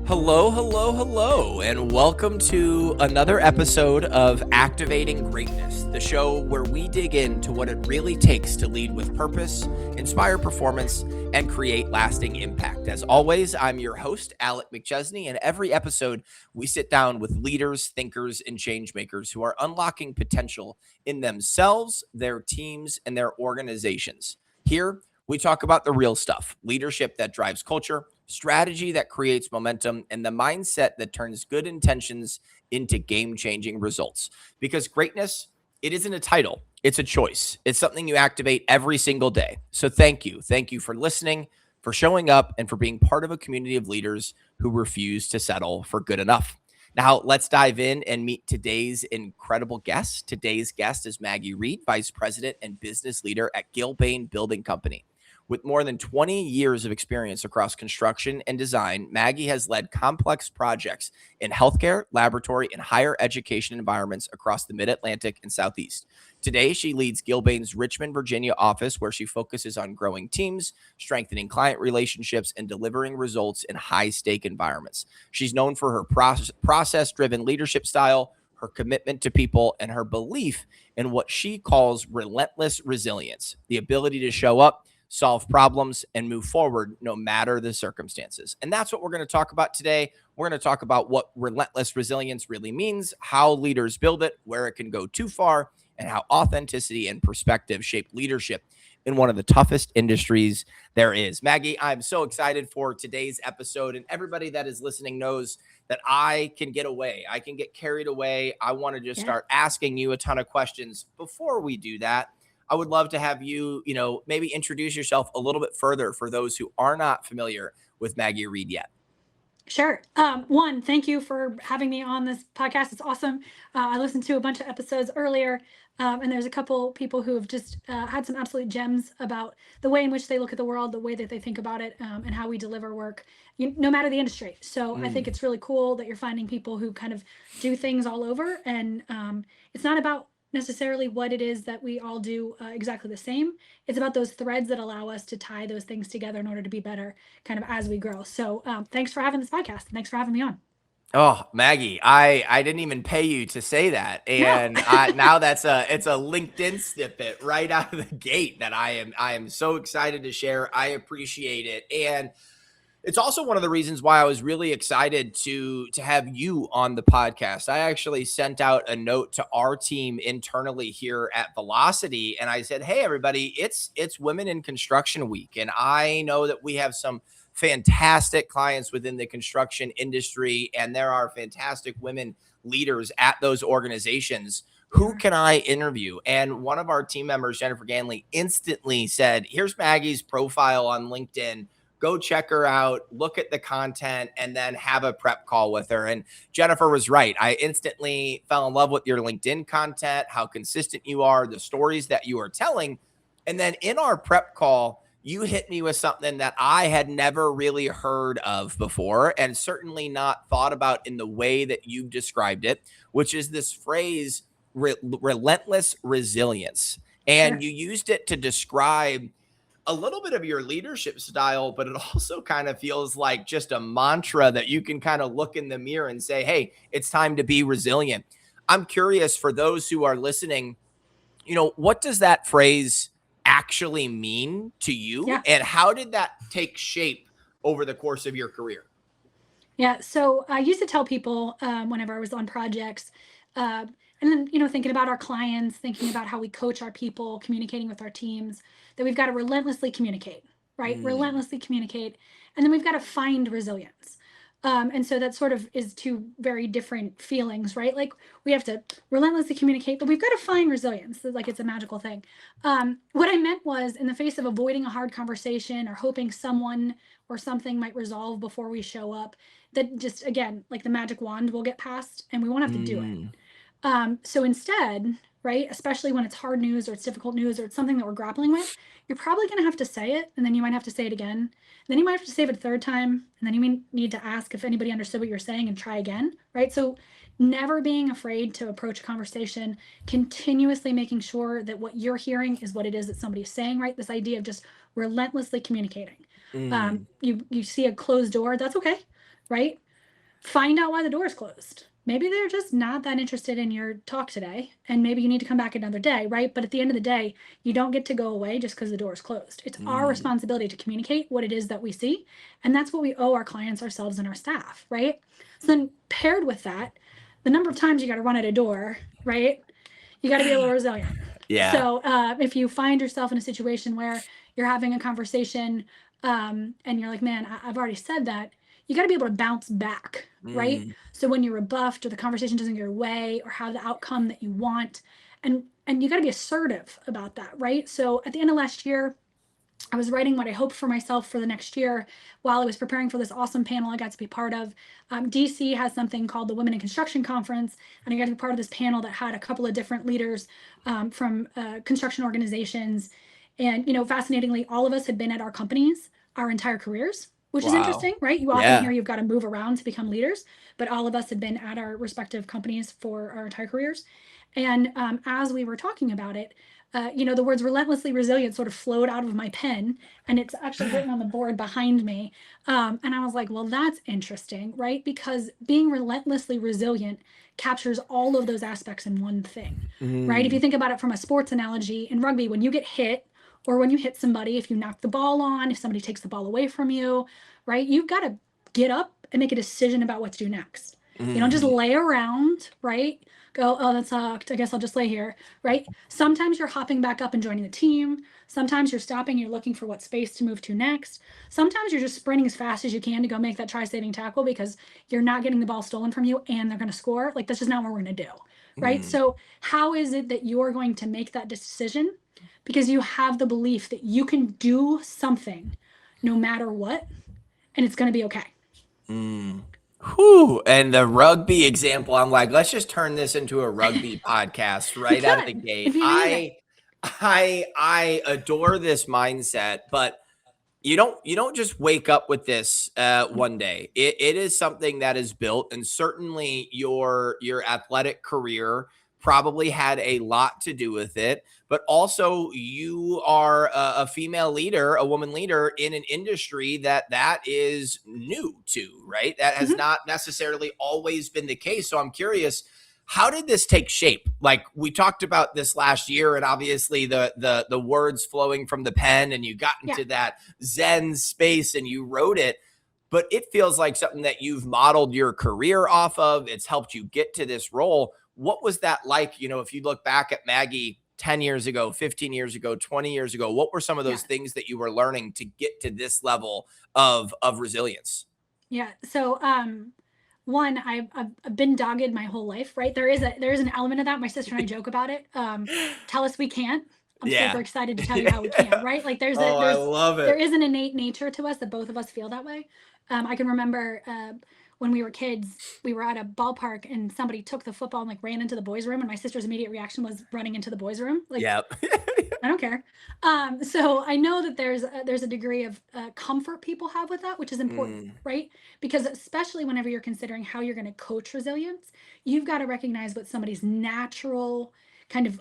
Hello, hello, hello, and welcome to another episode of Activating Greatness, the show where we dig into what it really takes to lead with purpose, inspire performance, and create lasting impact. As always, I'm your host, Alec McChesney, and every episode we sit down with leaders, thinkers, and change makers who are unlocking potential in themselves, their teams, and their organizations. Here, we talk about the real stuff, leadership that drives culture, strategy that creates momentum, and the mindset that turns good intentions into game-changing results. Because greatness, it isn't a title, it's a choice. It's something you activate every single day. So thank you. Thank you for listening, for showing up, and for being part of a community of leaders who refuse to settle for good enough. Now, let's dive in and meet today's incredible guest. Today's guest is Maggie Reed, Vice President and Business Leader at Gilbane Building Company. With more than 20 years of experience across construction and design, Maggie has led complex projects in healthcare, laboratory, and higher education environments across the Mid-Atlantic and Southeast. Today, she leads Gilbane's Richmond, Virginia office, where she focuses on growing teams, strengthening client relationships, and delivering results in high-stake environments. She's known for her process-driven leadership style, her commitment to people, and her belief in what she calls relentless resilience, the ability to show up, solve problems, and move forward no matter the circumstances. And that's what we're going to talk about today. We're going to talk about what relentless resilience really means, how leaders build it, where it can go too far, and how authenticity and perspective shape leadership in one of the toughest industries there is. Maggie, I'm so excited for today's episode, and everybody that is listening knows that I can get away. I can get carried away. I want to just start asking you a ton of questions. Before we do that, I would love to have you, maybe introduce yourself a little bit further for those who are not familiar with Maggie Reed yet. Sure. One, thank you for having me on this podcast. It's awesome. I listened to a bunch of episodes earlier, and there's a couple people who have just had some absolute gems about the way in which they look at the world, the way that they think about it, and how we deliver work, no matter the industry. So I think it's really cool that you're finding people who kind of do things all over, and it's not about necessarily what it is that we all do exactly the same. It's about those threads that allow us to tie those things together in order to be better kind of as we grow. So thanks for having this podcast. Thanks for having me on. Oh, Maggie, I didn't even pay you to say that. And now it's a LinkedIn snippet right out of the gate that I am so excited to share. I appreciate it. And it's also one of the reasons why I was really excited to have you on the podcast. I actually sent out a note to our team internally here at Velocity, and I said, "Hey, everybody, it's Women in Construction Week, and I know that we have some fantastic clients within the construction industry, and there are fantastic women leaders at those organizations. Who can I interview?" And one of our team members, Jennifer Ganley, instantly said, "Here's Maggie's profile on LinkedIn. Go check her out, look at the content, and then have a prep call with her." And Jennifer was right. I instantly fell in love with your LinkedIn content, how consistent you are, the stories that you are telling. And then in our prep call, you hit me with something that I had never really heard of before, and certainly not thought about in the way that you've described it, which is this phrase, relentless resilience. And you used it to describe a little bit of your leadership style, but it also kind of feels like just a mantra that you can kind of look in the mirror and say, "Hey, it's time to be resilient." I'm curious, for those who are listening, what does that phrase actually mean to you? Yeah. And how did that take shape over the course of your career? Yeah. So I used to tell people whenever I was on projects, and then, thinking about our clients, thinking about how we coach our people, communicating with our teams, that we've got to relentlessly communicate, right? Relentlessly communicate. And then we've got to find resilience. And so that sort of is two very different feelings, right? Like we have to relentlessly communicate, but we've got to find resilience. Like it's a magical thing. What I meant was, in the face of avoiding a hard conversation or hoping someone or something might resolve before we show up, that just, again, like the magic wand will get passed and we won't have to do it. So instead, right, especially when it's hard news or it's difficult news or it's something that we're grappling with, you're probably going to have to say it, and then you might have to say it again. And then you might have to say it a third time, and then you may need to ask if anybody understood what you're saying and try again, right? So never being afraid to approach a conversation, continuously making sure that what you're hearing is what it is that somebody's saying, right? This idea of just relentlessly communicating. You see a closed door, that's okay, right? find out why the door is closed. Maybe they're just not that interested in your talk today, and maybe you need to come back another day, right? But at the end of the day, you don't get to go away just because the door is closed. It's our Mm, responsibility to communicate what it is that we see, and that's what we owe our clients, ourselves, and our staff, right? So then paired with that, the number of times you got to run at a door, right? You got to be a little resilient. yeah. So if you find yourself in a situation where you're having a conversation and you're like, man, I've already said that, you got to be able to bounce back, right? Mm, So when you're rebuffed or the conversation doesn't go your way or have the outcome that you want, and you got to be assertive about that, right? So at the end of last year, I was writing what I hoped for myself for the next year while I was preparing for this awesome panel I got to be part of. DC has something called the Women in Construction Conference, and I got to be part of this panel that had a couple of different leaders from construction organizations. And, fascinatingly, all of us had been at our companies our entire careers, which is wow. interesting, right? You often Yeah. hear you've got to move around to become leaders, but all of us had been at our respective companies for our entire careers. And as we were talking about it, the words relentlessly resilient sort of flowed out of my pen, and it's actually written on the board behind me. And I was like, well, that's interesting, right? Because being relentlessly resilient captures all of those aspects in one thing, right? If you Mm, think about it from a sports analogy in rugby, when you get hit or when you hit somebody, if you knock the ball on, if somebody takes the ball away from you, right? You've got to get up and make a decision about what to do next. You don't just mm, lay around, right? Go, oh, that sucked. I guess I'll just lay here, right? Sometimes you're hopping back up and joining the team. Sometimes you're stopping, you're looking for what space to move to next. Sometimes you're just sprinting as fast as you can to go make that try-saving tackle because you're not getting the ball stolen from you and they're going to score. Like, that's just not what we're going to do, right? mm, So, how is it that you're going to make that decision? Because you have the belief that you can do something no matter what, and it's going to be okay. mm. Whew. And the rugby example, I'm like, let's just turn this into a rugby podcast We right out of the could. gate. It'd be amazing. I adore this mindset, but you don't just wake up with this one day. It is something that is built, and certainly your athletic career probably had a lot to do with it. But also, you are a female leader, a woman leader in an industry that is new to, right? That has Mhm. not necessarily always been the case. So I'm curious, how did this take shape? Like, we talked about this last year, and obviously the words flowing from the pen, and you got Yeah. into that Zen space and you wrote it. But it feels like something that you've modeled your career off of. It's helped you get to this role. What was that like? If you look back at Maggie 10 years ago, 15 years ago, 20 years ago, what were some of those Yes. things that you were learning to get to this level of resilience? Yeah. So, one, I've been dogged my whole life, right? There is an element of that. My sister and I joke about it. Tell us we can't. I'm super Yeah. excited to tell you how we can, right? Like Oh, I love there it. is an innate nature to us that both of us feel that way. I can remember when we were kids, we were at a ballpark and somebody took the football and like ran into the boys' room, and my sister's immediate reaction was running into the boys' room. Like, Yeah. I don't care. So I know that there's a degree of comfort people have with that, which is important, Mm, right? Because especially whenever you're considering how you're going to coach resilience, you've got to recognize what somebody's natural kind of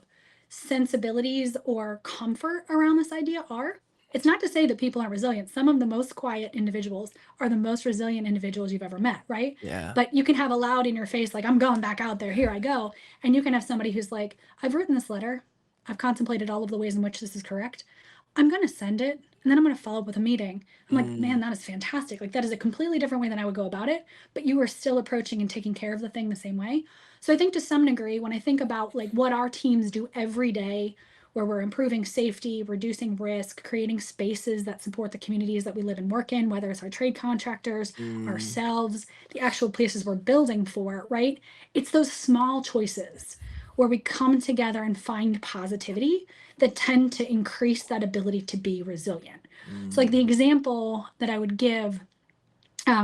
sensibilities or comfort around this idea are. It's not to say that people aren't resilient. Some of the most quiet individuals are the most resilient individuals you've ever met, right? yeah. But you can have a loud in your face, like, I'm going back out there, here I go. And you can have somebody who's like, I've written this letter, I've contemplated all of the ways in which this is correct. I'm going to send it and then I'm going to follow up with a meeting. I'm like, man, Mm, that is fantastic. Like, that is a completely different way than I would go about it, but you are still approaching and taking care of the thing the same way. So I think to some degree, when I think about like what our teams do every day, where we're improving safety, reducing risk, creating spaces that support the communities that we live and work in, whether it's our trade contractors, mm, ourselves, the actual places we're building for, right? It's those small choices where we come together and find positivity that tend to increase that ability to be resilient. So, like the mm, example that I would give,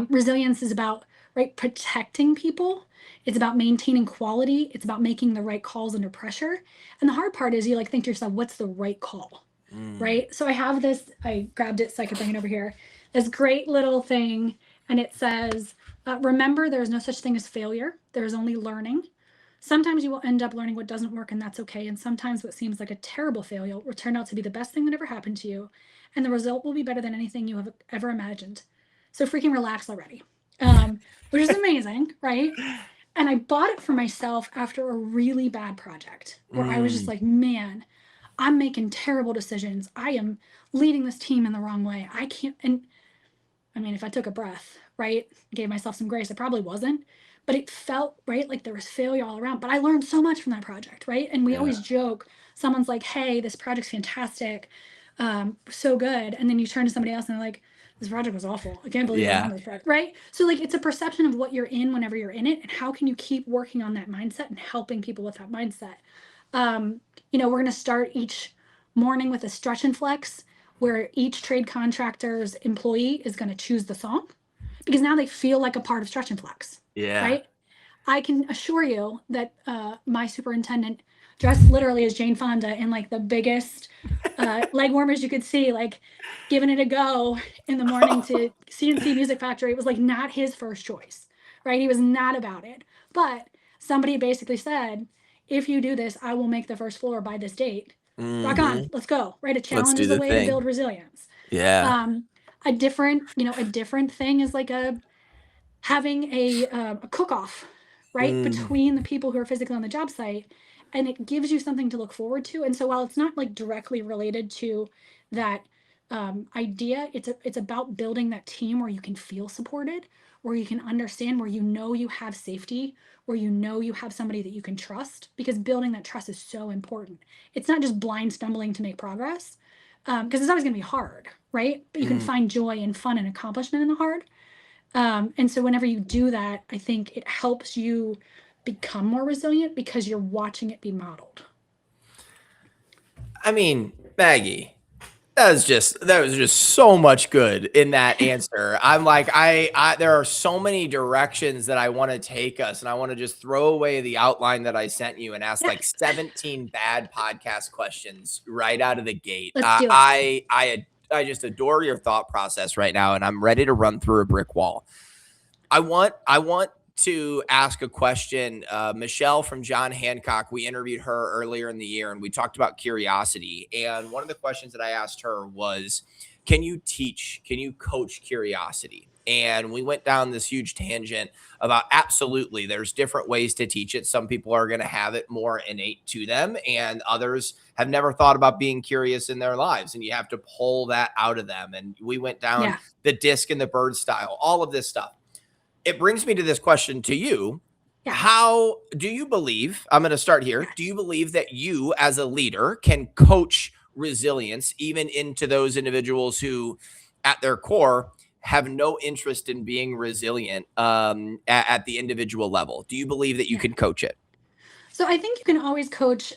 resilience is about right protecting people. It's about maintaining quality. It's about making the right calls under pressure. And the hard part is you like think to yourself, what's the right call? mm, Right? So I have this, I grabbed it so I could bring it over here. This great little thing, and it says, remember, there is no such thing as failure. There is only learning. Sometimes you will end up learning what doesn't work, and that's okay. And sometimes what seems like a terrible failure will turn out to be the best thing that ever happened to you. And the result will be better than anything you have ever imagined. So freaking relax already. which is amazing, right? And I bought it for myself after a really bad project where I was just Mm, like, man, I'm making terrible decisions. I am leading this team in the wrong way. I can't. And I mean, if I took a breath, right, gave myself some grace, I probably wasn't. But it felt, right, like there was failure all around. But I learned so much from that project, right? And we yeah. always joke, someone's like, hey, this project's fantastic, so good. And then you turn to somebody else and they're like, this project was awful. I can't believe I was on Yeah. this project, right? So, like, it's a perception of what you're in whenever you're in it. And how can you keep working on that mindset and helping people with that mindset? Um, we're going to start each morning with a stretch and flex where each trade contractor's employee is going to choose the song because now they feel like a part of stretch and flex, Yeah. right? I can assure you that my superintendent dressed literally as Jane Fonda in like the biggest leg warmers you could see, like giving it a go in the morning to CNC Music Factory. It was like not his first choice, right? He was not about it. But somebody basically said, if you do this, I will make the first floor by this date. Rock on, Hmm. let's go, right? A Let's challenge do is a the way to thing. build resilience. Yeah. Um, a different thing is like having a cook-off, right, Mm, between the people who are physically on the job site, and it gives you something to look forward to. And so while it's not like directly related to that idea, it's about building that team where you can feel supported, where you can understand, where you have safety, where you have somebody that you can trust, because building that trust is so important. It's not just blind stumbling to make progress, because it's always going to be hard, right? But you can mm. find joy and fun and accomplishment in the hard. And so whenever you do that, I think it helps you become more resilient because you're watching it be modeled. I mean, Maggie, that was just so much good in that answer. I'm like, I there are so many directions that I want to take us, and I want to just throw away the outline that I sent you and ask Yeah, like 17 bad podcast questions right out of the gate. let's do it. I just adore your thought process right now, and I'm ready to run through a brick wall. I want to ask a question. Michelle from John Hancock, we interviewed her earlier in the year and we talked about curiosity. And one of the questions that I asked her was, can you coach curiosity? And we went down this huge tangent about absolutely there's different ways to teach it. Some people are going to have it more innate to them, and others have never thought about being curious in their lives. And you have to pull that out of them. And we went down Yeah, the disc and the bird style, all of this stuff. It brings me to this question to you. yeah, How do you believe? I'm going to start here. yeah. Do you believe that you, as a leader, can coach resilience even into those individuals who, at their core, have no interest in being resilient at the individual level? Do you believe that you Yeah. can coach it? So I think you can always coach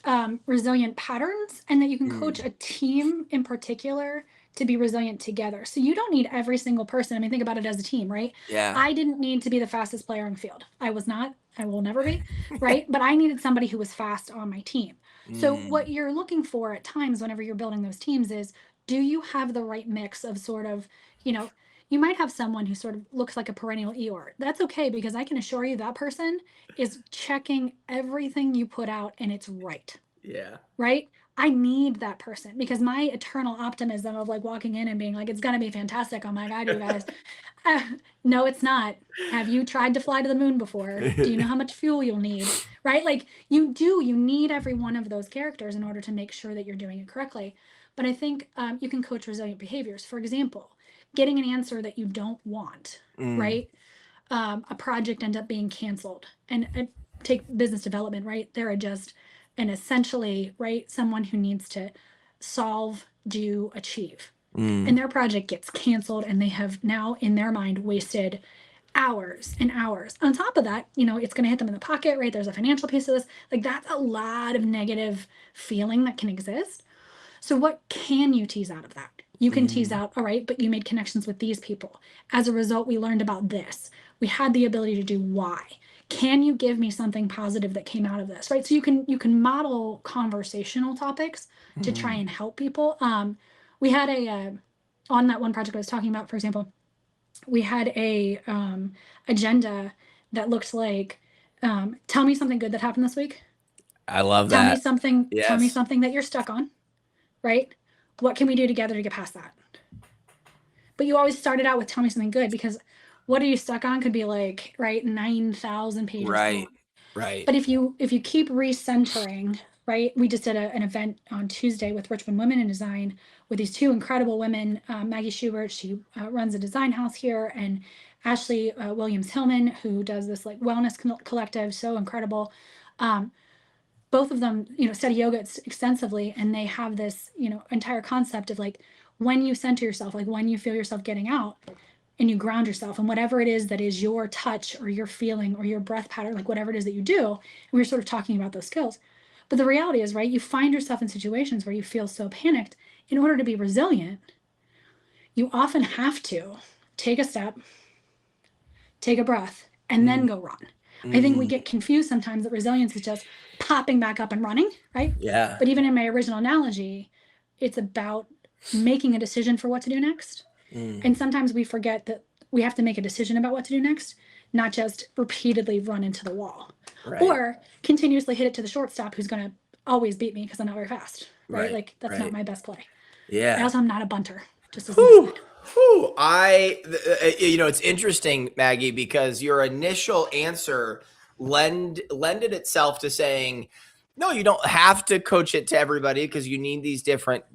resilient patterns, and that you can coach Mm, a team in particular to be resilient together. So you don't need every single person. I mean, think about it as a team, right? yeah. I didn't need to be the fastest player on the field. I was not. I will never be, right? But I needed somebody who was fast on my team. So Mm, what you're looking for at times whenever you're building those teams is, do you have the right mix of sort of, you know, you might have someone who sort of looks like a perennial Eeyore. That's okay, because I can assure you that person is checking everything you put out and it's right. yeah. Right? I need that person because my eternal optimism of like walking in and being like, it's going to be fantastic. I'm like, I do, guys. Uh, no, it's not. Have you tried to fly to the moon before? Do you know how much fuel you'll need? Right? Like you need every one of those characters in order to make sure that you're doing it correctly. But I think you can coach resilient behaviors. For example, getting an answer that you don't want, Mm, right? A project ends up being canceled. And take business development, right? They're just and essentially, right, someone who needs to solve, do, achieve. And mm, their project gets canceled, and they have now, in their mind, wasted hours and hours. On top of that, it's going to hit them in the pocket, right? There's a financial piece of this. Like, that's a lot of negative feeling that can exist. So, what can you tease out of that? You can tease mm, out, all right, but you made connections with these people. As a result, we learned about this. We had the ability to do Y. Can you give me something positive that came out of this? Right. So you can model conversational topics to try mm. and help people. We had on that one project I was talking about, for example, we had a agenda that looked like, tell me something good that happened this week. I love Tell me that. something. Tell me Yes. something that you're stuck on, right? What can we do together to get past that? But you always started out with tell me something good, because what are you stuck on could be like, right, 9,000 pages long. Right. But if you keep recentering, right, we just did an event on Tuesday with Richmond Women in Design with these two incredible women, Maggie Schubert, she runs a design house here, and Ashley Williams Hillman, who does this like wellness collective, so incredible. Both of them, study yoga extensively, and they have this, entire concept of like when you center yourself, like when you feel yourself getting out, and you ground yourself and whatever it is that is your touch or your feeling or your breath pattern, like whatever it is that you do. And we're sort of talking about those skills. But the reality is, right, you find yourself in situations where you feel so panicked. In order to be resilient, you often have to take a step, take a breath, and then go run. I think we get confused sometimes that resilience is just popping back up and running, right? Yeah. But even in my original analogy, it's about making a decision for what to do next. And sometimes we forget that we have to make a decision about what to do next, not just repeatedly run into the wall or continuously hit it to the shortstop who's going to always beat me because I'm not very fast, right? Like that's not my best play. Yeah. And also, I'm not a bunter. Just as it's interesting, Maggie, because your initial answer lended itself to saying, no, you don't have to coach it to everybody because you need these different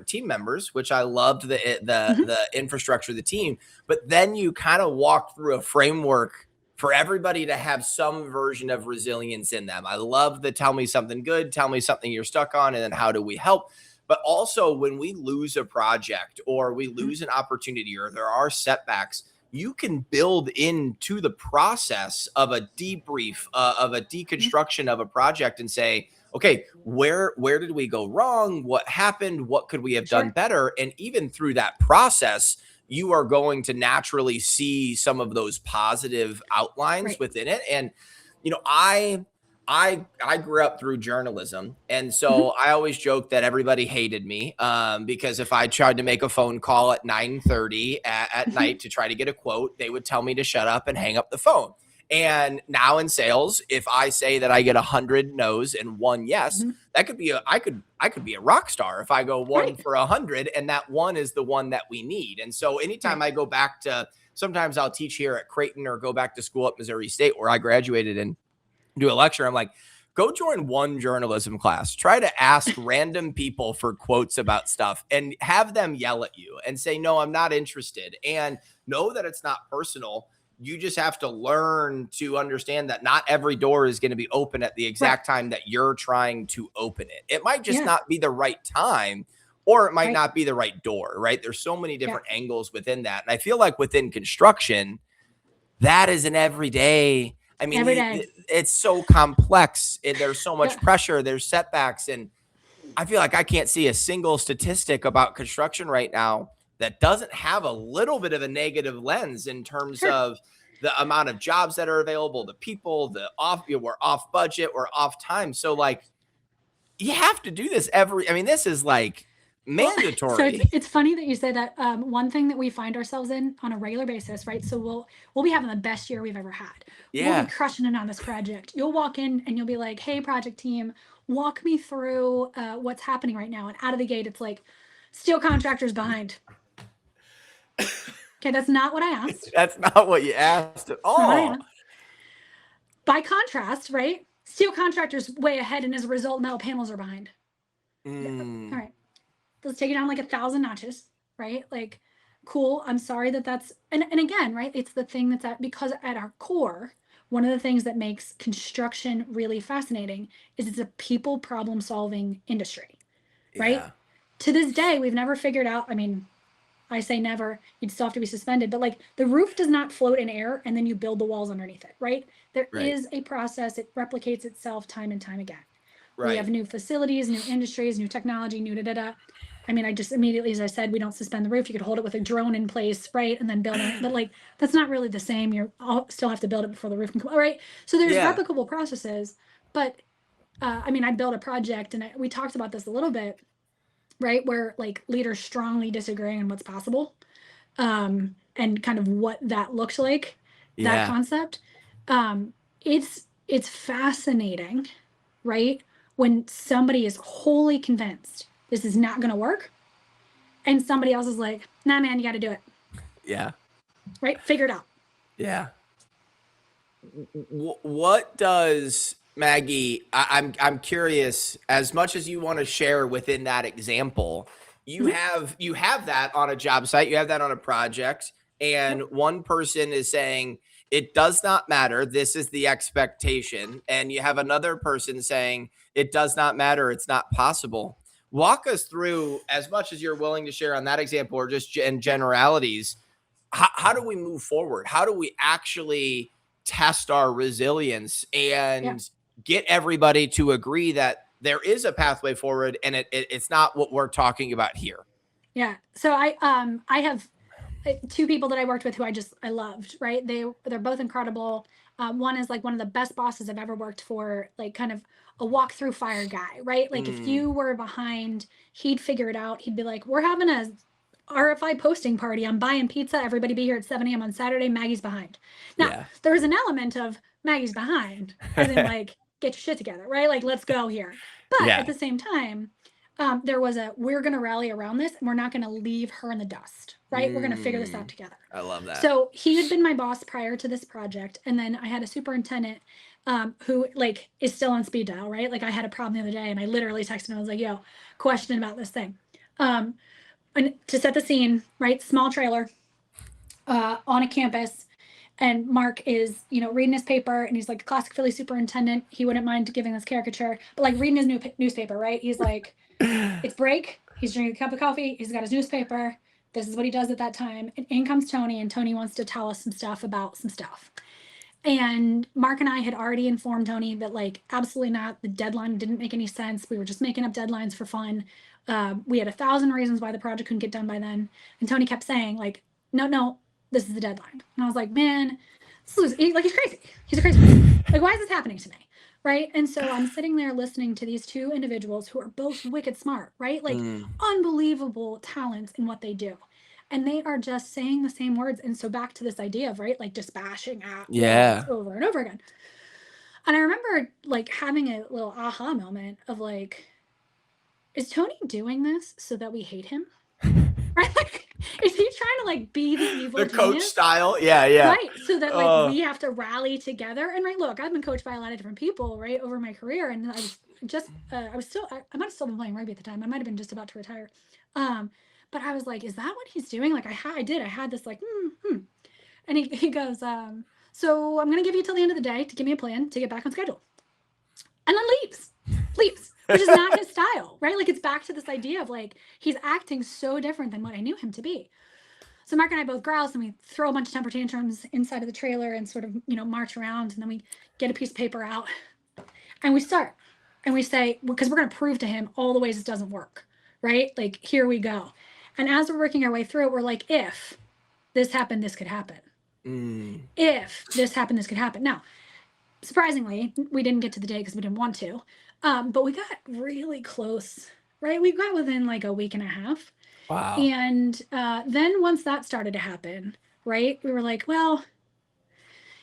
team members, which I loved the infrastructure of the team. But then you kind of walk through a framework for everybody to have some version of resilience in them. I love the tell me something good, tell me something you're stuck on, and then how do we help? But also when we lose a project or we lose an opportunity or there are setbacks, you can build into the process of a debrief, of a deconstruction of a project and say, okay, where did we go wrong? What happened? What could we have done better? And even through that process, you are going to naturally see some of those positive outlines within it. And, I grew up through journalism. And so I always joke that everybody hated me because if I tried to make a phone call at 9:30 at night to try to get a quote, they would tell me to shut up and hang up the phone. And now in sales, if I say that I get 100 no's and 1 yes, that could be I could be a rock star if I go 1 for 100, and that 1 is the one that we need. And so anytime I go back to, sometimes I'll teach here at Creighton or go back to school at Missouri State where I graduated and do a lecture, I'm like, go join one journalism class, try to ask random people for quotes about stuff and have them yell at you and say, no, I'm not interested. And know that it's not personal. You just have to learn to understand that not every door is going to be open at the exact time that you're trying to open it. It might just not be the right time, or it might not be the right door, right? There's so many different angles within that. And I feel like within construction, that is an everyday. I mean, it's so complex. There's so much pressure. There's setbacks. And I feel like I can't see a single statistic about construction right now that doesn't have a little bit of a negative lens in terms of the amount of jobs that are available, the people, we're off budget, we're off time. So like, you have to do this this is like mandatory. So it's funny that you say that. One thing that we find ourselves in on a regular basis, right? So we'll be having the best year we've ever had. We'll be crushing it on this project. You'll walk in and you'll be like, hey, project team, walk me through what's happening right now. And out of the gate, it's like steel contractors behind. Okay, that's not what I asked. That's not what you asked at all. By contrast, right? Steel contractors way ahead, and as a result, metal panels are behind. All right. Let's take it down like 1,000 notches, right? Like, cool. I'm sorry that's, and again, right? It's the thing that's because at our core, one of the things that makes construction really fascinating is it's a people problem solving industry, right? To this day, we've never figured out, I say never, you'd still have to be suspended, but like the roof does not float in air and then you build the walls underneath it, right? There is a process. It replicates itself time and time again. We have new facilities, new industries, new technology, new da-da-da. I just immediately, as I said, we don't suspend the roof. You could hold it with a drone in place, right? And then build it. But like, that's not really the same. You'll still have to build it before the roof can come, right? So there's replicable processes. But I built a project and we talked about this a little bit, right? Where like leaders strongly disagreeing on what's possible and kind of what that looks like, that concept. It's fascinating, right? When somebody is wholly convinced this is not going to work, and somebody else is like, nah, man, you got to do it. Yeah. Right? Figure it out. Yeah. What does Maggie? I'm curious. As much as you want to share within that example, Mhm. you have that on a job site, you have that on a project, and Yep. one person is saying it does not matter. This is the expectation, and you have another person saying it does not matter. It's not possible. Walk us through as much as you're willing to share on that example, or just in Yep. generalities. How do we move forward? How do we actually test our resilience Yep. and get everybody to agree that there is a pathway forward and it's not what we're talking about here? Yeah. So I have two people that I worked with who I loved, right? They're both incredible. One is like one of the best bosses I've ever worked for, like kind of a walk through fire guy, right? Like if Mm, you were behind, he'd figure it out. He'd be like, "We're having a RFI posting party. I'm buying pizza. Everybody be here at 7 a.m. on Saturday. Maggie's behind." Now, yeah. there was an element of Maggie's behind, as in like, get your shit together, right? Like, let's go here. But Yeah. at the same time, there was we're going to rally around this and we're not going to leave her in the dust, right? We're going to figure this out together. I love that. So he had been my boss prior to this project. And then I had a superintendent who like is still on speed dial, right? Like I had a problem the other day and I literally texted him. I was like, yo, question about this thing. And to set the scene, right? Small trailer on a campus. And Mark is, reading his paper, and he's like a classic Philly superintendent. He wouldn't mind giving this caricature, but like reading his new newspaper, right? He's like, it's break. He's drinking a cup of coffee. He's got his newspaper. This is what he does at that time. And in comes Tony, and Tony wants to tell us some stuff about some stuff. And Mark and I had already informed Tony that, like, absolutely not. The deadline didn't make any sense. We were just making up deadlines for fun. We had 1,000 reasons why the project couldn't get done by then. And Tony kept saying, like, no, this is the deadline. And I was like, man, he's crazy. He's a crazy person. Like, why is this happening to me? Right. And so I'm sitting there listening to these two individuals who are both wicked smart, right? Like unbelievable talents in what they do. And they are just saying the same words. And so back to this idea of, right, like just bashing at walls Yeah. over and over again. And I remember like having a little aha moment of like, is Tony doing this so that we hate him? Right? Like, is he trying to like be the evil The coach genius? style. Yeah. Yeah. Right. So that like we have to rally together. And right, look, I've been coached by a lot of different people, right, over my career. And I was just I might have still been playing rugby at the time. I might have been just about to retire. But I was like, is that what he's doing? Like I had this like, and he goes, so I'm gonna give you till the end of the day to give me a plan to get back on schedule. And then leaves, which is not his style, right? Like it's back to this idea of like he's acting so different than what I knew him to be. So Mark and I both grouse and we throw a bunch of temper tantrums inside of the trailer and sort of, march around, and then we get a piece of paper out and we start and we say, because we're going to prove to him all the ways this doesn't work, right? Like, here we go. And as we're working our way through it, we're like, if this happened, this could happen. If this happened, this could happen. Now, surprisingly, we didn't get to the day because we didn't want to, but we got really close, right? We got within like a week and a half. Wow. And then once that started to happen, right, we were like, well,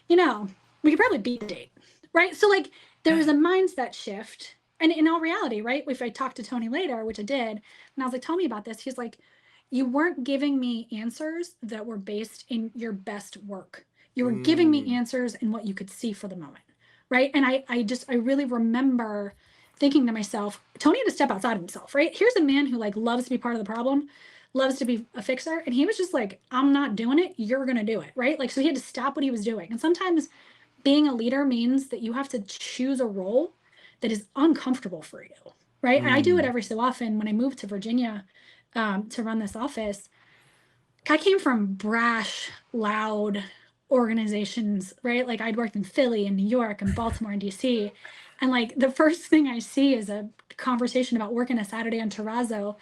we could probably beat the date, right? So like there was a mindset shift. And in all reality, right, if I talked to Tony later, which I did, and I was like, tell me about this. He's like, you weren't giving me answers that were based in your best work. You were giving me answers in what you could see for the moment, right? And I really remember thinking to myself, Tony had to step outside of himself, right? Here's a man who like loves to be part of the problem, loves to be a fixer. And he was just like, I'm not doing it. You're going to do it. Right. Like, so he had to stop what he was doing. And sometimes being a leader means that you have to choose a role that is uncomfortable for you. Right. And I do it every so often. When I moved to Virginia to run this office, I came from brash, loud organizations, right? Like I'd worked in Philly and New York and Baltimore and DC. And like the first thing I see is a conversation about working a Saturday on Terrazzo,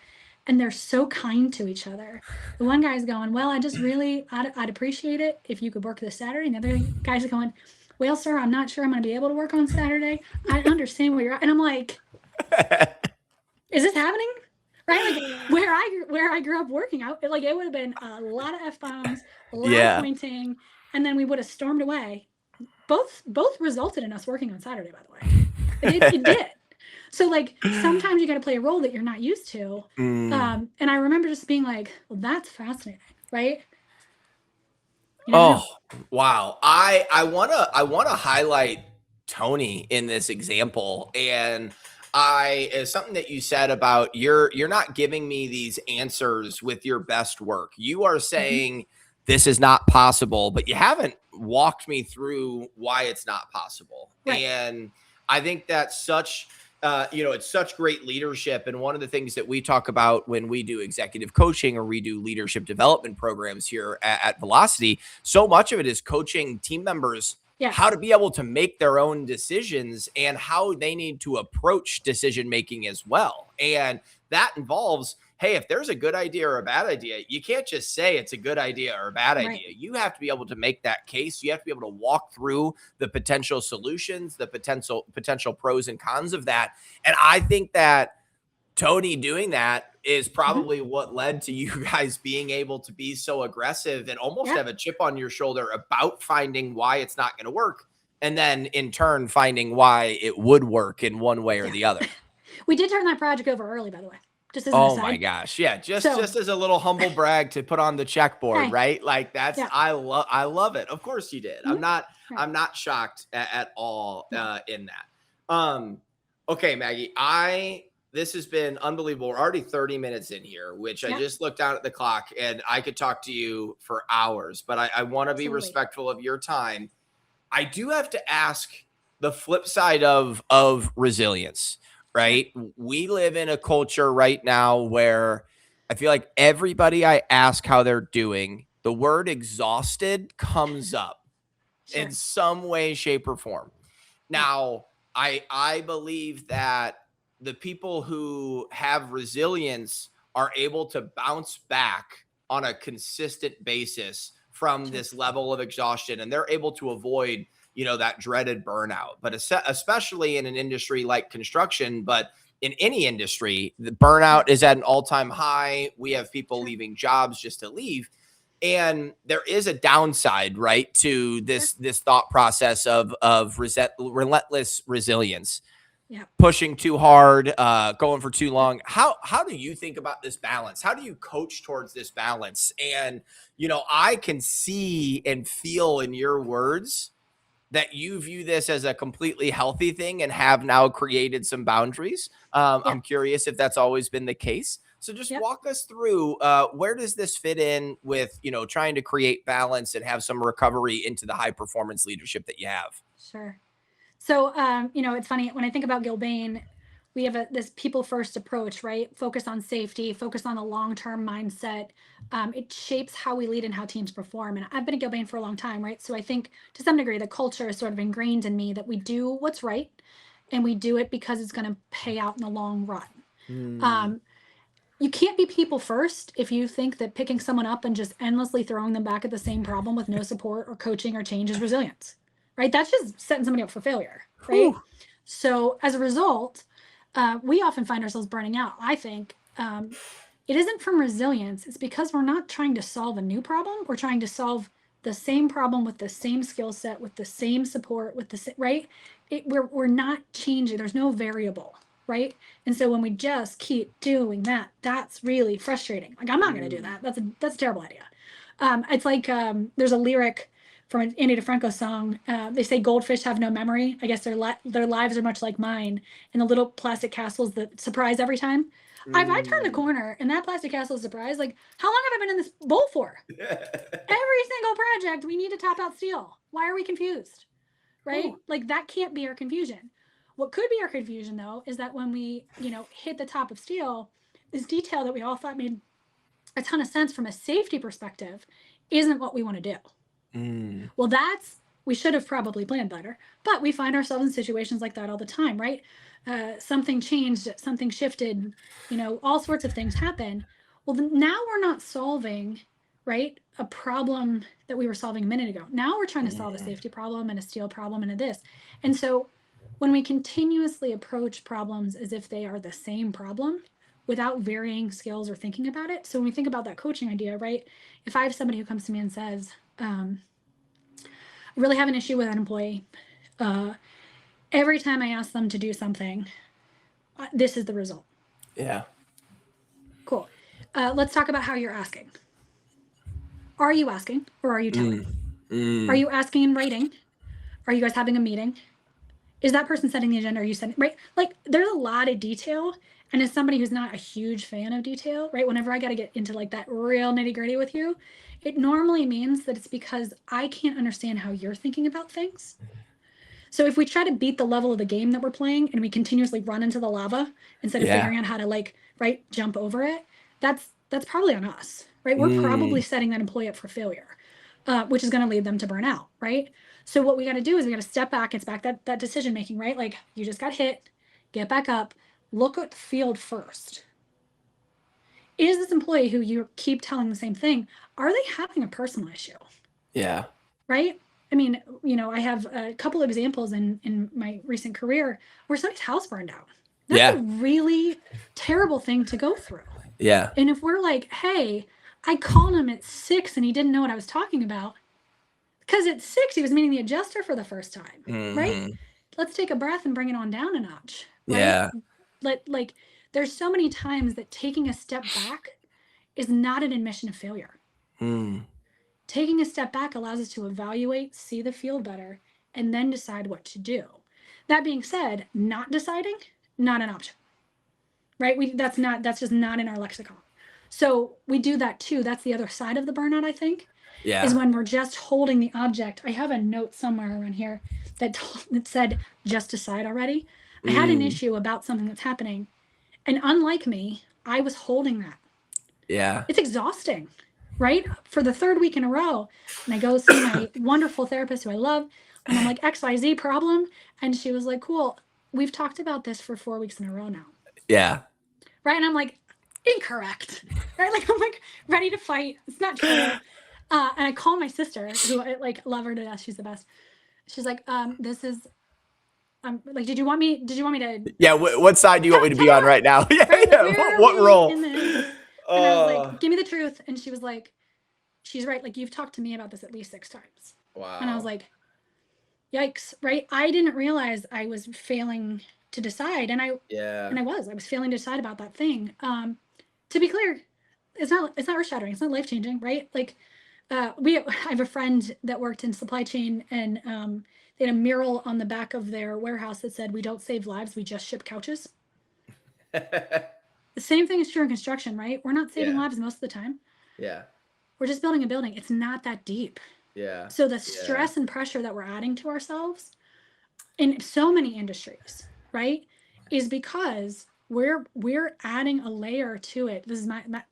and they're so kind to each other. The one guy's going, well, I just really, I'd appreciate it if you could work this Saturday. And the other guy's going, well, sir, I'm not sure I'm going to be able to work on Saturday. I understand where you're at. And I'm like, is this happening? Right? Like where I grew up working out, like it would have been a lot of F-bombs, a lot of pointing, and then we would have stormed away. Both resulted in us working on Saturday, by the way. It did. So like sometimes you got to play a role that you're not used to. And I remember just being like, well, that's fascinating, right? You never know. Oh, wow. I wanna highlight Tony in this example. And is something that you said about you're not giving me these answers with your best work. You are Mhm. saying this is not possible, but you haven't walked me through why it's not possible. Right. And I think that's such it's such great leadership. And one of the things that we talk about when we do executive coaching or we do leadership development programs here at Velocity, so much of it is coaching team members how Yes. to be able to make their own decisions and how they need to approach decision making as well. And that involves, hey, if there's a good idea or a bad idea, you can't just say it's a good idea or a bad Right. idea. You have to be able to make that case. You have to be able to walk through the potential solutions, the potential pros and cons of that. And I think that Tony doing that is Mhm. probably what led to you guys being able to be so aggressive and almost Yeah. have a chip on your shoulder about finding why it's not going to work. And then in turn, finding why it would work in one way or Yeah. the other. We did turn that project over early, by the way, just as an Oh my aside. gosh. Yeah, So, just as a little humble brag to put on the checkboard, hey, right? Like that's yeah. I love it. Of course you did. Mhm. Right. I'm not shocked at all No. in that. Okay, Maggie, I this has been unbelievable. We're already 30 minutes in here, which I Yeah. just looked down at the clock and I could talk to you for hours, but I want to be Absolutely. respectful of your time. I do have to ask the flip side of resilience, Sure. right? We live in a culture right now where I feel like everybody I ask how they're doing, the word exhausted comes up in Sure. some way, shape, or form. Yeah. Now, I believe that the people who have resilience are able to bounce back on a consistent basis from Sure. this level of exhaustion, and they're able to avoid that dreaded burnout. But especially in an industry like construction, but in any industry, the Yeah. burnout is at an all-time high. We have people Sure. leaving jobs just to leave, and there is a downside, right, to Sure. this thought process of relentless resilience. Yeah. Pushing too hard, going for too long. How do you think about this balance? How do you coach towards this balance? And I can see and feel in your words that you view this as a completely healthy thing and have now created some boundaries. Yeah. I'm curious if that's always been the case. So just Yep. walk us through where does this fit in with trying to create balance and have some recovery into the high performance leadership that you have. Sure. So, it's funny when I think about Gilbane, we have this people first approach, right? Focus on safety, focus on a long term mindset. It shapes how we lead and how teams perform. And I've been at Gilbane for a long time, right? So I think to some degree, the culture is sort of ingrained in me that we do what's right and we do it because it's going to pay out in the long run. Mm, Um, you can't be people first if you think that picking someone up and just endlessly throwing them back at the same problem with no support or coaching or change is resilience, right? That's just setting somebody up for failure, right? whew. So as a result, we often find ourselves burning out. I think it isn't from resilience. It's because we're not trying to solve a new problem. We're trying to solve the same problem with the same skill set, with the same support, with the right. We're not changing. There's no variable, right? And so when we just keep doing that, that's really frustrating. Like I'm not going to do Mm. that. That's a terrible idea. It's like there's a lyric from an Annie DeFranco song. They say goldfish have no memory. I guess their lives are much like mine, and the little plastic castles that surprise every time. If I turn the Mm. corner and that plastic castle is surprised, like how long have I been in this bowl for? Every single project we need to top out steel. Why are we confused? Right? Whew. Like that can't be our confusion. What could be our confusion though is that when we, hit the top of steel, this detail that we all thought made a ton of sense from a safety perspective isn't what we want to do. Mm. Well, we should have probably planned better, but we find ourselves in situations like that all the time, right? Something changed, something shifted, all sorts of things happen. Well, now we're not solving, right, a problem that we were solving a minute ago. Now we're trying to solve a Mm. safety problem and a steel problem and a this. And so when we continuously approach problems as if they are the same problem without varying skills or thinking about it. So when we think about that coaching idea, right? If I have somebody who comes to me and says, I really have an issue with an employee. Uh, every time I ask them to do something, this is the result. Yeah. Cool. Let's talk about how you're asking. Are you asking or are you telling? Are you asking in writing? Are you guys having a meeting? Is that person setting the agenda? Are you setting, right? Like there's a lot of detail. And as somebody who's not a huge fan of detail, right? Whenever I got to get into like that real nitty gritty with you, it normally means that it's because I can't understand how you're thinking about things. So if we try to beat the level of the game that we're playing and we continuously run into the lava instead of figuring out how to like, right, jump over it, that's probably on us, right? We're probably setting that employee up for failure, which is going to lead them to burnout, right? So what we got to do is we got to step back. It's back that decision making, right? Like you just got hit, get back up, look at the field first. Is this employee who you keep telling the same thing, are they having a personal issue? Yeah. Right? I mean, you know, I have a couple of examples in my recent career where somebody's house burned out. That's a really terrible thing to go through. Yeah. And if we're like, hey, I called him at 6 and he didn't know what I was talking about, because at 6 he was meeting the adjuster for the first time, right? Let's take a breath and bring it on down a notch. Right? Yeah. Like there's so many times that taking a step back is not an admission of failure. Taking a step back allows us to evaluate, see the field better, and then decide what to do. That being said, not deciding, not an option, right? That's just not in our lexicon. So we do that too. That's the other side of the burnout, I think, is when we're just holding the object. I have a note somewhere around here that said, just decide already. I had an issue about something that's happening. And unlike me, I was holding that. Yeah. It's exhausting. Right? For the 3rd week in a row. And I go see my wonderful therapist who I love. And I'm like, XYZ problem. And she was like, cool. We've talked about this for 4 weeks in a row now. Yeah. Right? And I'm like, incorrect. Right? Like, I'm like ready to fight. It's not true. And I call my sister, who I like love her to death. She's the best. She's like, this is, like, did you want me to? Yeah. What side do you want me to be on right now? Yeah. Right? Yeah. What role? And I was like, give me the truth. And she was like, she's right. Like, you've talked to me about this at least 6 times. Wow. And I was like, yikes. Right. I didn't realize I was failing to decide. And I was failing to decide about that thing. To be clear, it's not earth shattering. It's not life changing. Right. Like, I have a friend that worked in supply chain, and they had a mural on the back of their warehouse that said, we don't save lives. We just ship couches. The same thing is true in construction, right? We're not saving lives most of the time. Yeah. We're just building a building. It's not that deep. Yeah. So the stress and pressure that we're adding to ourselves in so many industries, right, is because we're adding a layer to it. This is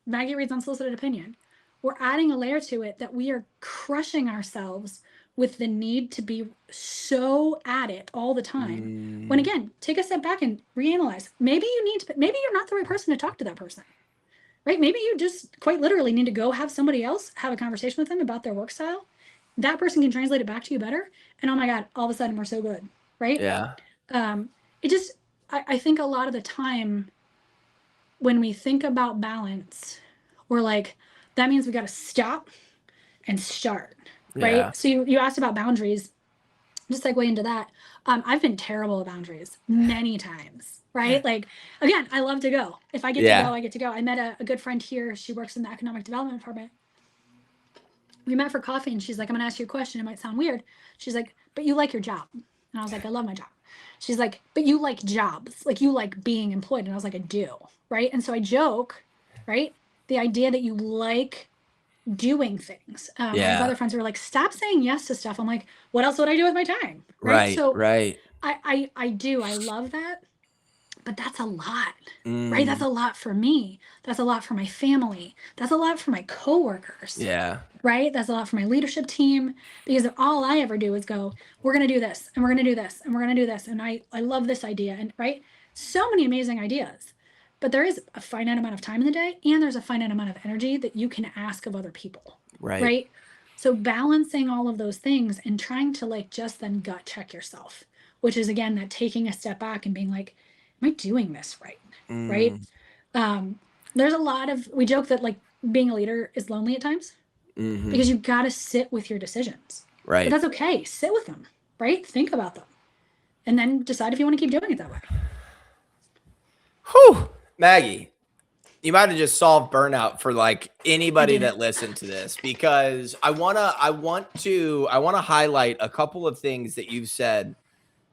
Maggie Reed's unsolicited opinion. We're adding a layer to it that we are crushing ourselves with the need to be so at it all the time. When again, take a step back and reanalyze. Maybe you're not the right person to talk to that person, right? Maybe you just quite literally need to go have somebody else have a conversation with them about their work style. That person can translate it back to you better. And oh my God, all of a sudden we're so good, right? Yeah. I think a lot of the time when we think about balance, we're like, that means we got to stop and start. Right. Yeah. So you asked about boundaries. Just segue into that. I've been terrible at boundaries many times. Right. Like, again, I love to go. If I get to go, I get to go. I met a good friend here. She works in the economic development department. We met for coffee and she's like, I'm going to ask you a question. It might sound weird. She's like, but you like your job. And I was like, I love my job. She's like, but you like jobs. Like, you like being employed. And I was like, I do. Right. And so I joke, right? The idea that you like doing things. I have other friends who are like, stop saying yes to stuff. I'm like, what else would I do with my time? Right. So right. I love that, but that's a lot, right? That's a lot for me. That's a lot for my family. That's a lot for my coworkers. Yeah. Right. That's a lot for my leadership team, because if all I ever do is go, we're going to do this and we're going to do this and we're going to do this. And I love this idea. And right. So many amazing ideas. But there is a finite amount of time in the day, and there's a finite amount of energy that you can ask of other people. Right. Right. So balancing all of those things and trying to like just then gut check yourself, which is again that taking a step back and being like, am I doing this right? Right. There's a lot of, we joke that like being a leader is lonely at times because you've got to sit with your decisions. Right. But that's okay. Sit with them. Right. Think about them. And then decide if you want to keep doing it that way. Whew. Maggie, You might have just solved burnout for like anybody that listened to this, because I want to highlight a couple of things that you've said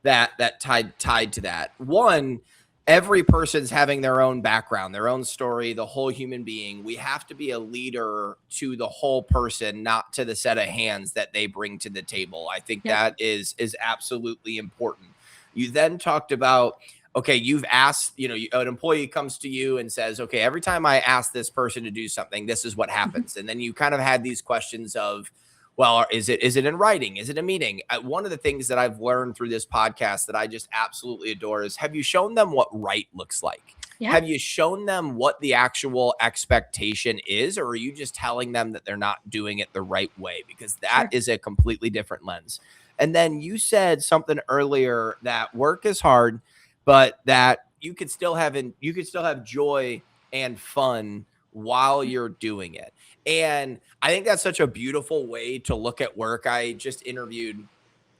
that tied to that. One, every person's having their own background, their own story, the whole human being. We have to be a leader to the whole person, not to the set of hands that they bring to the table. I think that is absolutely important. You then talked about, okay, you've asked, an employee comes to you and says, okay, every time I ask this person to do something, this is what happens. And then you kind of had these questions of, well, is it in writing? Is it a meeting? One of the things that I've learned through this podcast that I just absolutely adore is, have you shown them what right looks like? Yeah. Have you shown them what the actual expectation is? Or are you just telling them that they're not doing it the right way? Because that is a completely different lens. And then you said something earlier that work is hard, but that you could still have joy and fun while you're doing it. And I think that's such a beautiful way to look at work. I just interviewed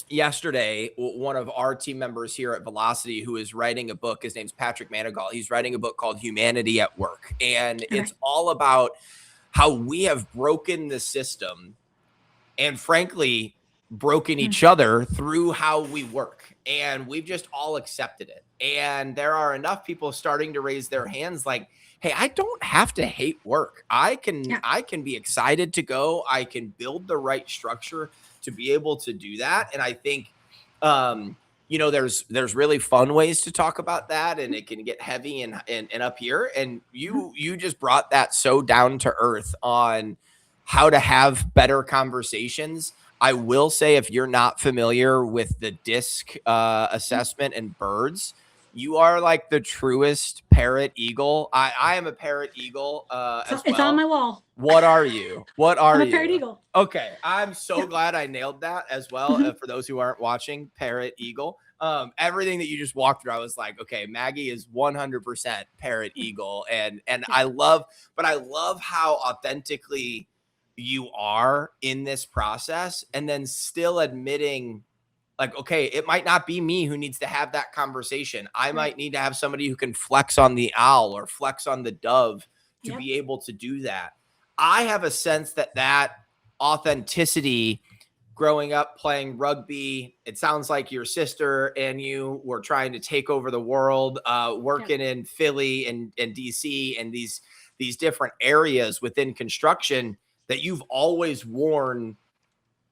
yesterday one of our team members here at Velocity who is writing a book. His name's Patrick Manigal. He's writing a book called Humanity at Work. And it's all about how we have broken the system and, frankly, broken each other through how we work. And we've just all accepted it. And there are enough people starting to raise their hands like, hey, I don't have to hate work. I can be excited to go. I can build the right structure to be able to do that. And I think, there's really fun ways to talk about that, and it can get heavy and up here. And you just brought that so down to earth on how to have better conversations. I will say, if you're not familiar with the DISC assessment and birds, you are like the truest parrot eagle. I am a parrot eagle as well. It's on my wall. What are you? I'm a parrot eagle. Okay. I'm so glad I nailed that as well. For those who aren't watching, parrot eagle. Everything that you just walked through, I was like, okay, Maggie is 100% parrot eagle. And I love how authentically you are in this process, and then still admitting, like, okay, it might not be me who needs to have that conversation. I might need to have somebody who can flex on the owl or flex on the dove to be able to do that. I have a sense that authenticity, growing up playing rugby, it sounds like your sister and you were trying to take over the world, working in Philly and DC and these different areas within construction, that you've always worn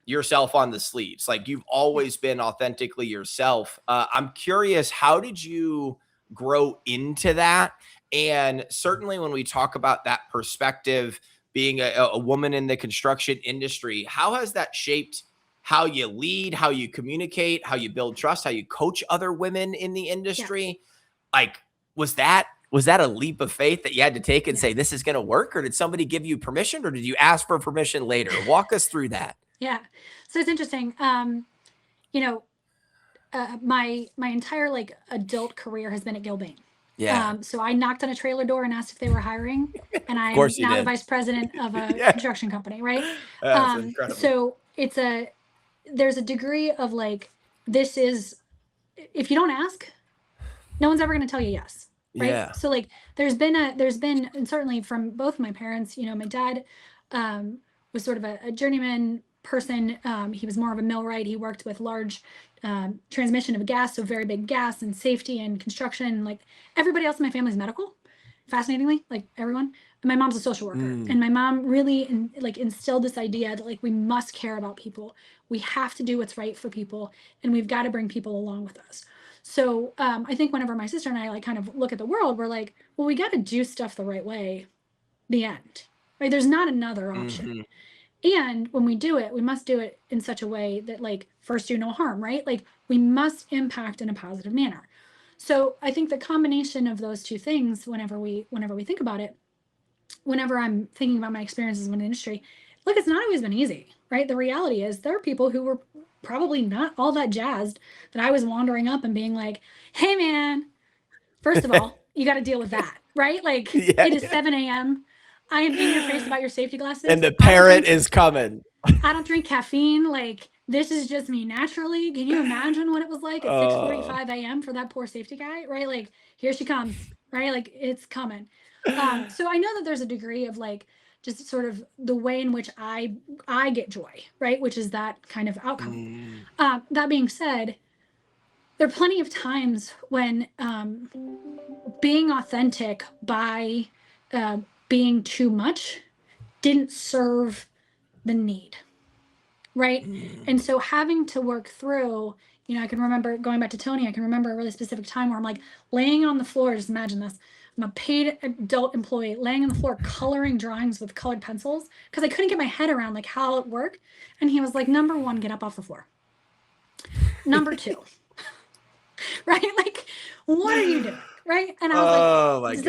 yourself on the sleeves. Like, you've always been authentically yourself. I'm curious, how did you grow into that? And certainly when we talk about that perspective, being a woman in the construction industry, how has that shaped how you lead, how you communicate, how you build trust, how you coach other women in the industry? Like, was that a leap of faith that you had to take and say, this is going to work? Or did somebody give you permission, or did you ask for permission later? Walk us through that. Yeah. So it's interesting. My entire like adult career has been at Gilbane. Yeah. So I knocked on a trailer door and asked if they were hiring, and I'm now the vice president of a construction company. Right. That's incredible. So there's a degree of like, this is, if you don't ask, no one's ever going to tell you yes. Right. Yeah. So like, there's been, and certainly from both my parents, my dad was sort of a journeyman person. He was more of a millwright. He worked with large transmission of gas, so very big gas and safety and construction. Like, everybody else in my family is medical, fascinatingly, like everyone. And my mom's a social worker, and my mom really instilled this idea that like, we must care about people. We have to do what's right for people, and we've got to bring people along with us. So I think whenever my sister and I like kind of look at the world, we're like, well, we got to do stuff the right way. The end. Right? There's not another option. And when we do it, we must do it in such a way that like, first do no harm, right? Like, we must impact in a positive manner. So I think the combination of those two things, whenever we think about it, whenever I'm thinking about my experiences in the industry, look, it's not always been easy, right? The reality is there are people who were probably not all that jazzed that I was wandering up and being like, hey man, first of all, you got to deal with that, right? Like, it is 7 a.m. I am in your face about your safety glasses. And the parrot is coming. I don't drink caffeine. Like, this is just me naturally. Can you imagine what it was like at 6:45 a.m. for that poor safety guy, right? Like, here she comes, right? Like, it's coming. So I know that there's a degree of like just sort of the way in which I get joy, right? Which is that kind of outcome. Mm, That being said, there are plenty of times when being authentic by being too much didn't serve the need, right? And so having to work through, I can remember going back to Tony, I can remember a really specific time where I'm like laying on the floor. Just imagine this. I'm a paid adult employee laying on the floor, coloring drawings with colored pencils because I couldn't get my head around like how it worked. And he was like, number one, get up off the floor. Number two, right? Like, what are you doing? Right. And I was oh my like, goodness.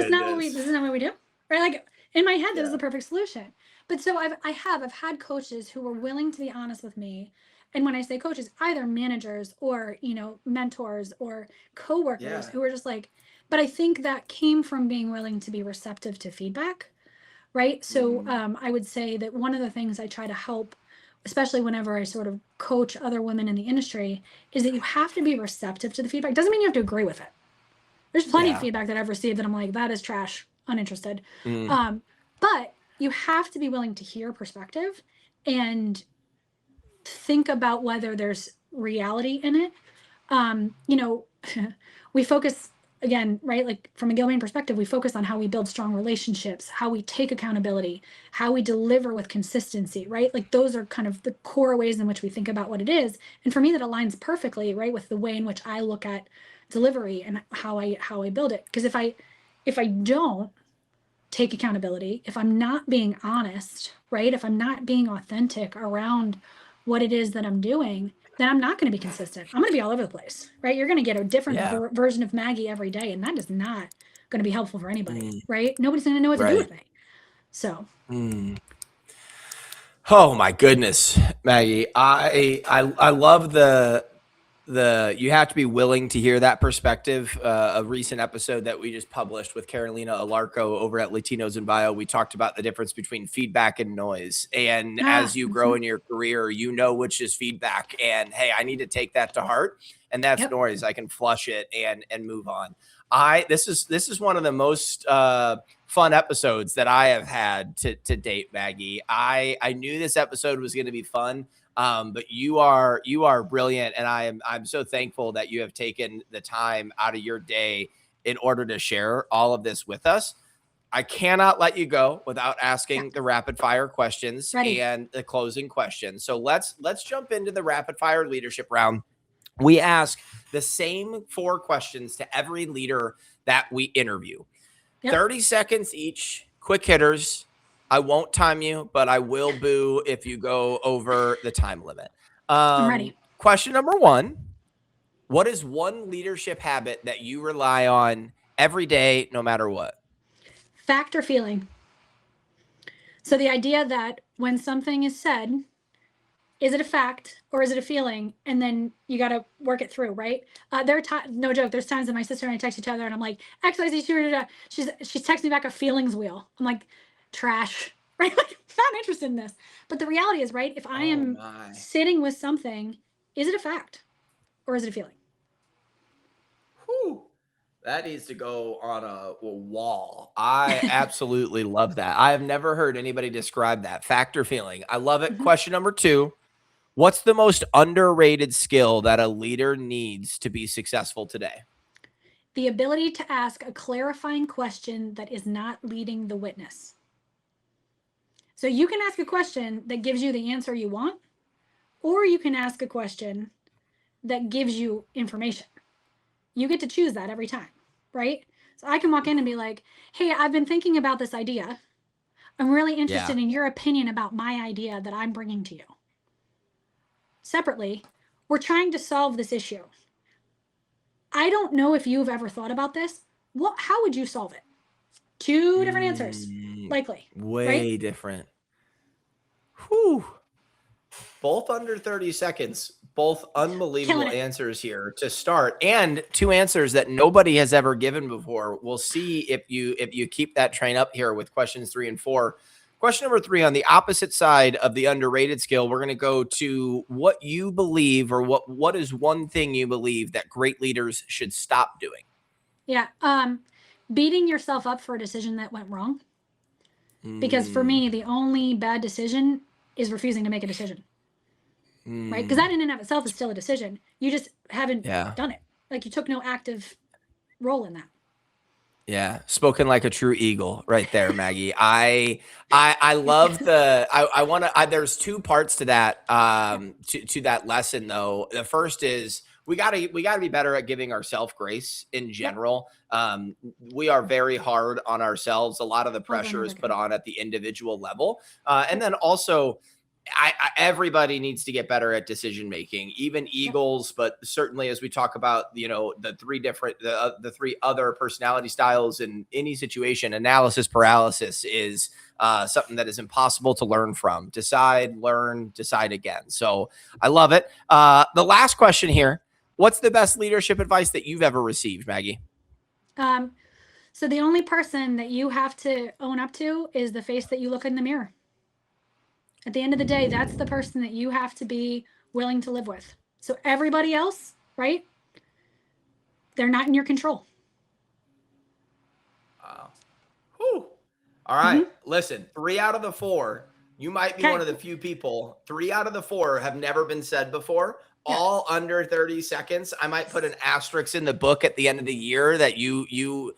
this is not what we do. Right. Like in my head, that was Yeah. the perfect solution. But so I've had coaches who were willing to be honest with me. And when I say coaches, either managers or, mentors or coworkers Yeah. who were just like, but I think that came from being willing to be receptive to feedback. Right. So I would say that one of the things I try to help, especially whenever I sort of coach other women in the industry, is that you have to be receptive to the feedback. Doesn't mean you have to agree with it. There's plenty of Yeah. feedback that I've received that I'm like, that is trash, uninterested. Mm. But you have to be willing to hear perspective and think about whether there's reality in it. We focus again, right? Like from a Gilbane perspective, we focus on how we build strong relationships, how we take accountability, how we deliver with consistency, right? Like those are kind of the core ways in which we think about what it is. And for me, that aligns perfectly, right, with the way in which I look at delivery and how I build it. Because if I don't take accountability, if I'm not being honest, right, if I'm not being authentic around what it is that I'm doing, then I'm not going to be consistent. I'm going to be all over the place, right? You're going to get a different Yeah. version of Maggie every day, and that is not going to be helpful for anybody, Mm. right? Nobody's going to know what to do with me. So, oh my goodness, Maggie, I love the you have to be willing to hear that perspective. A recent episode that we just published with Carolina Alarco over at Latinos in Bio, we talked about the difference between feedback and noise. And as you grow in your career, you know which is feedback. And hey, I need to take that to heart. And that's noise. I can flush it and move on. This is one of the most fun episodes that I have had to date, Maggie. I knew this episode was going to be fun. But you are brilliant, and I'm so thankful that you have taken the time out of your day in order to share all of this with us. I cannot let you go without asking the rapid fire questions and the closing questions. So let's jump into the rapid fire leadership round. We ask the same 4 questions to every leader that we interview. 30 seconds each, quick hitters. I won't time you, but I will boo if you go over the time limit. I'm ready. Question number 1. What is one leadership habit that you rely on every day, no matter what? Fact or feeling. So the idea that when something is said, is it a fact or is it a feeling? And then you got to work it through, right? There are no joke. There's times that my sister and I text each other and I'm like, XYZ, she's texting me back a feelings wheel. I'm like, trash, right? Like, not interested in this. But the reality is, right, if I am sitting with something, is it a fact or is it a feeling? Whew. That needs to go on a wall. I absolutely love that. I have never heard anybody describe that. Fact or feeling. I love it. Question number 2. What's the most underrated skill that a leader needs to be successful today? The ability to ask a clarifying question that is not leading the witness. So you can ask a question that gives you the answer you want, or you can ask a question that gives you information. You get to choose that every time, right? So I can walk in and be like, hey, I've been thinking about this idea. I'm really interested in your opinion about my idea that I'm bringing to you. Separately, we're trying to solve this issue. I don't know if you've ever thought about this. How would you solve it? 2 different answers, likely. Way different. Whew. Both under 30 seconds. Both unbelievable answers here to start, and 2 answers that nobody has ever given before. We'll see if you keep that train up here with questions 3 and 4. Question number 3, on the opposite side of the underrated skill, we're going to go to what you believe, or what is one thing you believe that great leaders should stop doing? Yeah. beating yourself up for a decision that went wrong. Because for me, the only bad decision is refusing to make a decision. Right? Because that in and of itself is still a decision. You just haven't done it. Like you took no active role in that. Yeah, spoken like a true eagle right there, Maggie. I love I want to there's two parts to that to that lesson though. The first is we got to be better at giving ourselves grace in general. We are very hard on ourselves. A lot of the pressure is put on at the individual level. And then also everybody needs to get better at decision making, even eagles, but certainly as we talk about, the three other personality styles in any situation, analysis paralysis is something that is impossible to learn from. Decide, learn, decide again. So I love it. The last question here, what's the best leadership advice that you've ever received, Maggie? So the only person that you have to own up to is the face that you look in the mirror. At the end of the day, that's the person that you have to be willing to live with. So everybody else, right? They're not in your control. Wow. Whew. All right. Listen, 3 out of the 4, you might be one of the few people. 3 out of the 4 have never been said before. All under 30 seconds. I might put an asterisk in the book at the end of the year that you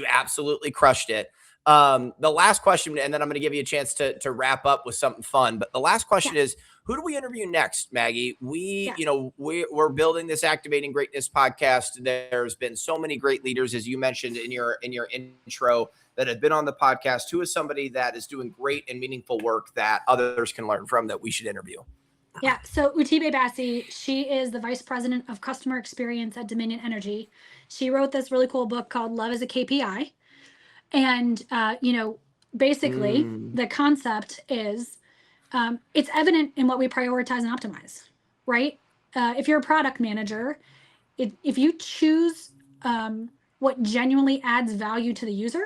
absolutely crushed it. The last question, and then I'm going to give you a chance to wrap up with something fun. But the last question is, who do we interview next, Maggie? We're building this Activating Greatness podcast. There's been so many great leaders, as you mentioned in your intro, that have been on the podcast. Who is somebody that is doing great and meaningful work that others can learn from that we should interview? Yeah. So Utibe Bassi, she is the vice president of customer experience at Dominion Energy. She wrote this really cool book called Love is a KPI. And, basically the concept is it's evident in what we prioritize and optimize, right? If you're a product manager, if you choose what genuinely adds value to the user,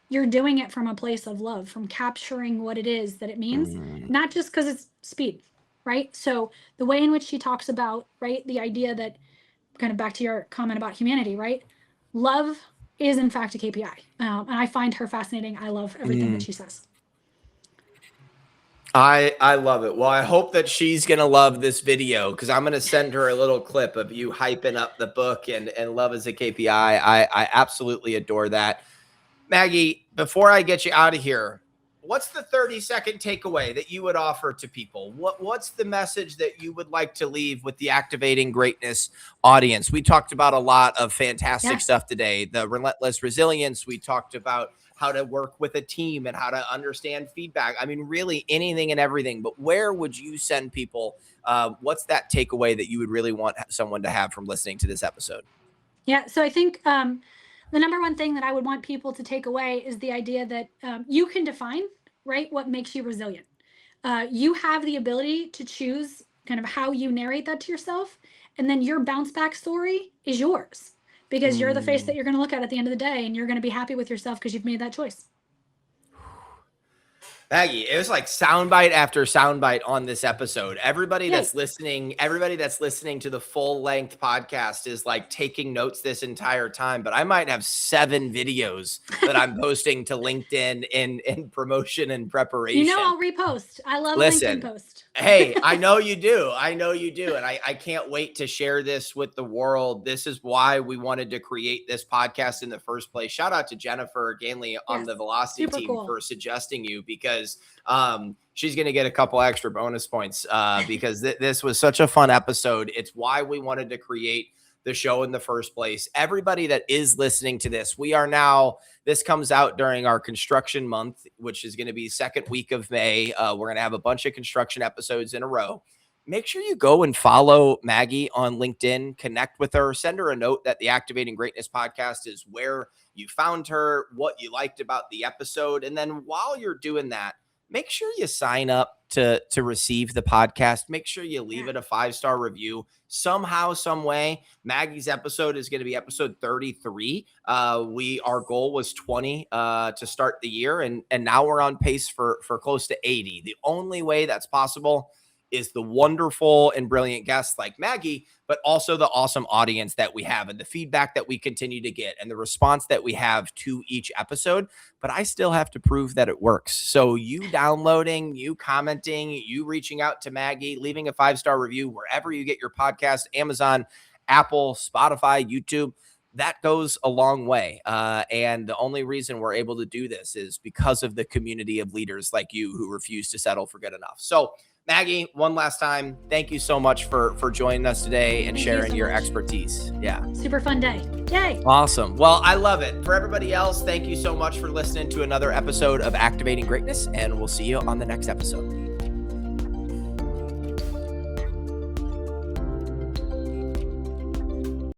you're doing it from a place of love, from capturing what it is that it means, not just because it's speed, right? So the way in which she talks about, right, the idea that, kind of back to your comment about humanity, right? Love is in fact a KPI. And I find her fascinating. I love everything that she says. I love it. Well, I hope that she's going to love this video because I'm going to send her a little clip of you hyping up the book and love as a KPI. I absolutely adore that. Maggie, before I get you out of here, what's the 30-second takeaway that you would offer to people? What's the message that you would like to leave with the Activating Greatness audience? We talked about a lot of fantastic stuff today. The relentless resilience. We talked about how to work with a team and how to understand feedback. I mean, really anything and everything. But where would you send people? What's that takeaway that you would really want someone to have from listening to this episode? Yeah. So I think the number one thing that I would want people to take away is the idea that you can define, right, what makes you resilient. You have the ability to choose kind of how you narrate that to yourself. And then your bounce back story is yours because you're the face that you're going to look at the end of the day, and you're going to be happy with yourself because you've made that choice. Maggie, it was like soundbite after soundbite on this episode. Everybody that's listening to the full length podcast is like taking notes this entire time, but I might have 7 videos that I'm posting to LinkedIn in promotion and preparation. I'll repost. I love a LinkedIn post. Hey, I know you do. And I can't wait to share this with the world. This is why we wanted to create this podcast in the first place. Shout out to Jennifer Ganley on the Velocity team for suggesting you, because she's going to get a couple extra bonus points because this was such a fun episode. It's why we wanted to create the show in the first place. Everybody that is listening to this, this comes out during our construction month, which is going to be second week of May. We're going to have a bunch of construction episodes in a row. Make sure you go and follow Maggie on LinkedIn, connect with her, send her a note that the Activating Greatness podcast is where you found her, what you liked about the episode. And then while you're doing that, make sure you sign up to receive the podcast. Make sure you leave it a 5-star review somehow, some way. Maggie's episode is going to be episode 33. Our goal was 20 to start the year, and now we're on pace for close to 80. The only way that's possible is the wonderful and brilliant guests like Maggie, but also the awesome audience that we have and the feedback that we continue to get and the response that we have to each episode. But I still have to prove that it works. So you downloading, you commenting, you reaching out to Maggie, leaving a 5-star review wherever you get your podcast, Amazon, Apple, Spotify, YouTube, that goes a long way. And the only reason we're able to do this is because of the community of leaders like you who refuse to settle for good enough. So Maggie, one last time, thank you so much for joining us today and sharing your expertise. Yeah. Super fun day. Yay. Awesome. Well, I love it. For everybody else, thank you so much for listening to another episode of Activating Greatness, and we'll see you on the next episode.